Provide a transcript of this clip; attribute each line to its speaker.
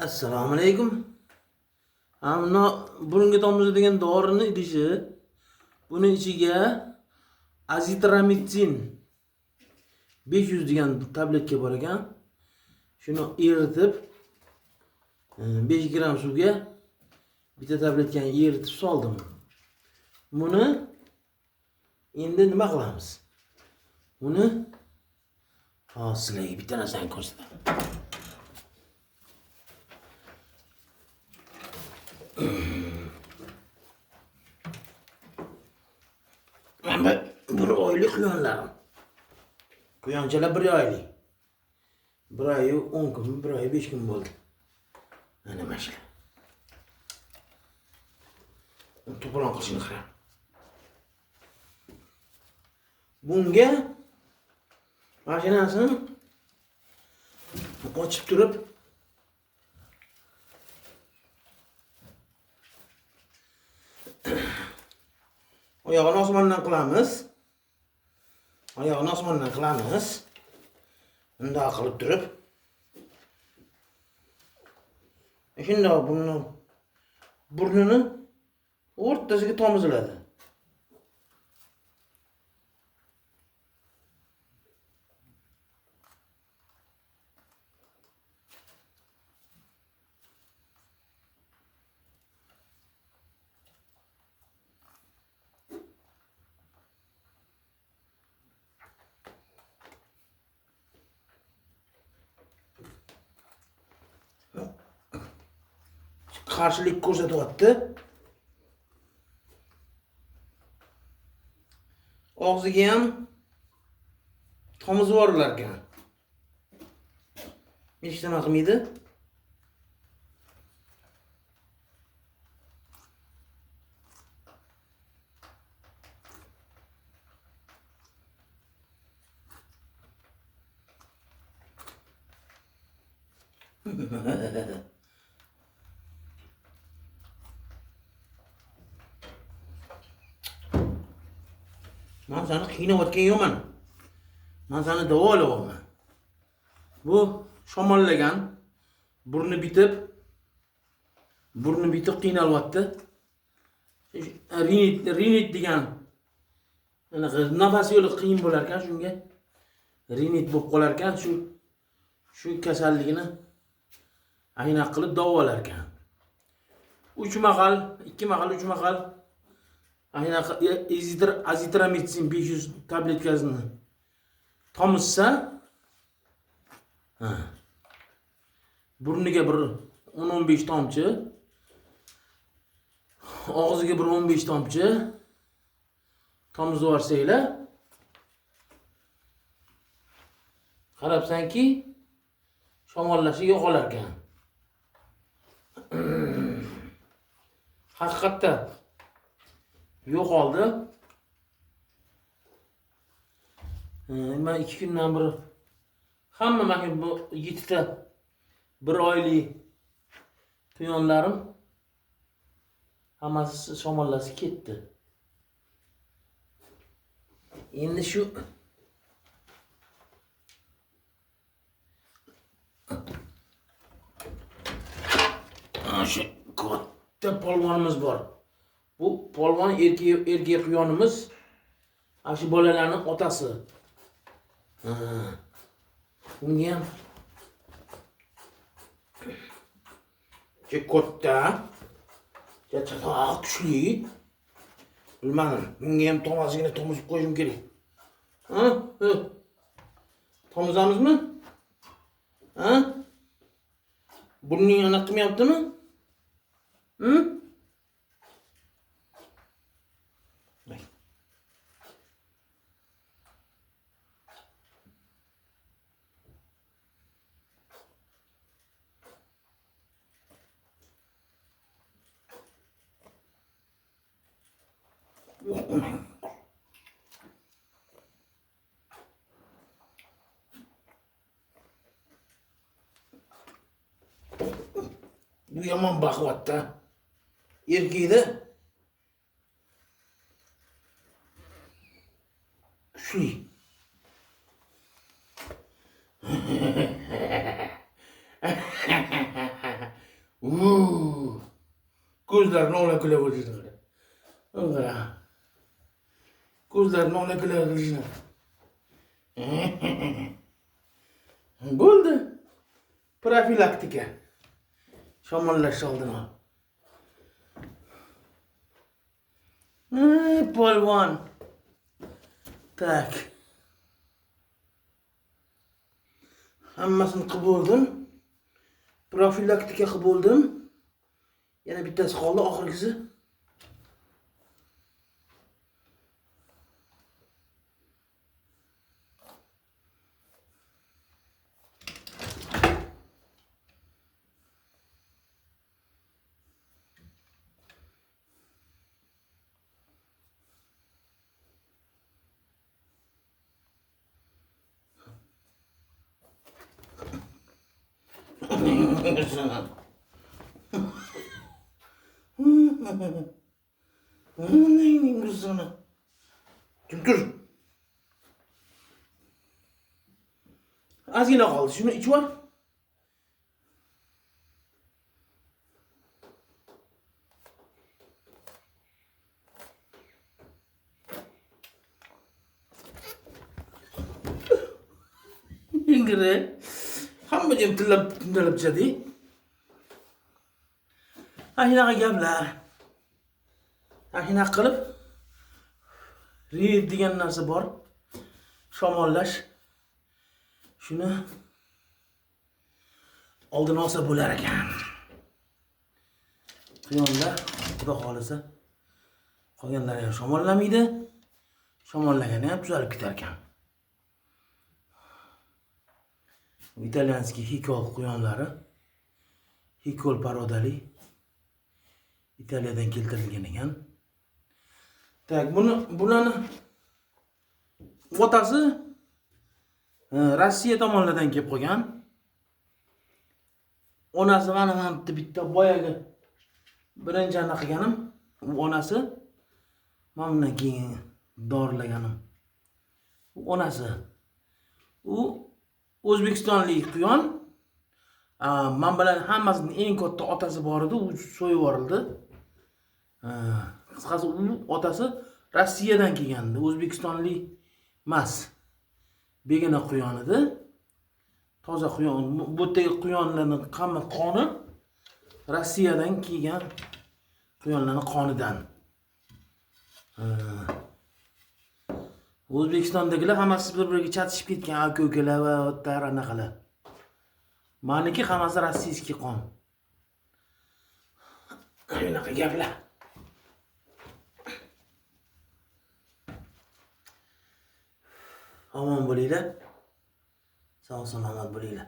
Speaker 1: Assalomu alaykum. Ammo burunga tomizadigan dorini idishi. Buni ichiga azitromitsin 500 degan tabletka bor ekan. Shuni eritib 5 gram suvga bitta tabletkani eritib soldim. Buni endi nima qilamiz? Buni sizlarga bitta narsani ko'rsataman. Mana bir oylik quyonlarim. Quyonchalar bir oylik. Bir oy 10 kun, bir oy 5 kun bo'ldi. Mana mana. To'polon qilishini qarang. Bunga mashinasini ochib turib oyog'ini osmondan qilamiz. Oyog'ini osmondan qilamiz. Bunday qilib turib. Shunday burnini o'rtasiga tomiziladi. Qarshilik ko'rsatyapti. Og'ziga ham tomizib yubordilar ekan. Hech nima qilmaydi. Men seni qiynayotgan yo'qman. Men seni davolayapman. Bu shamollagan, burni bitib qiynalyapti. Rinit degan nafas yo'li qiyin bo'lar ekan, shunga rinit bo'lib qolar ekan, shu kasalligini ayna qilib davolar ekan. 3 mahal, 2 mahal, 3 mahal ayna azitromitsin 500 tabletkasini tomizsa, burniga bir 10-15 tomchi, og'ziga bir 15 tomchi tomizib yuborsanglar, qarabsanki shamollashi yo'qolar ekan. Haqiqatda yo'qoldi. Men 2 kundan beri hamma mana bu 7 ta bir oylik quyonlarim hammasi shamollasi ketdi. Endi shu katta polvonimiz bor. Bu polvon erkak quyonimiz, shu bolalarning otasi. Bunga ham katta, kuchli. Bilmadim, bunga ham tomizigini tomizib qo'yishim kerak. Tomizamizmi? Burning aniq qilmayaptimi? Bu yomon baquvvatda. Erkakda kuchli. Ko'zlarini ola-kula bo'lishadi. O'ngara. Ko'zlarini ola-kula qilishadi. Bo'ldi. Profilaktika. Shamollash oldini ol. Polvon. Tak. Hammasini qilib bo'ldim. Profilaktika qilib bo'ldim. Yana bittasi qoldi, oxirgisi. Neyning kızını? Dur. Ozgina qoldi. Shuni ichib ol. Ingre. Hamma jam tillab jadi. Ahinaqa gaplar. Ahina qilib rev degan narsa bor. Shamollash. Shuni oldin olsa bo'lar ekan. Quyonlar xudo xolisa qolganlari ham shamollamaydi. Shamollagani ham tuzalib ketar ekan. İtalyanski hikol quyonlari, hikol parodali Italiyadan keltirilgan ekan. Tak, bularni otasi Rossiya tomonidan kelib qolgan. Onasi mana bitta boyagi birinchi anaqa qilganim, onasi mana bundan keyin dorilaganim. Onasi u O'zbekistonlik quyon. Men bilan hammasining eng katta otasi bor edi, u so'yib yuborildi. Qisqasi u otasi Rossiyadan kelgandi, O'zbekistonlik emas. Begona quyon edi. Toza quyon. Bu yerdagi quyonlarning hamma qoni Rossiyadan kelgan quyonlarning qonidan. O'zbekistondagilar hammasi bir-biriga chatishib ketgan aka-ukalar va o'tlar anaqalar. Meniki hammasi rossiyskiy qon. Shunaqa gaplar. Omon bo'linglar. Sog' salomat bo'linglar.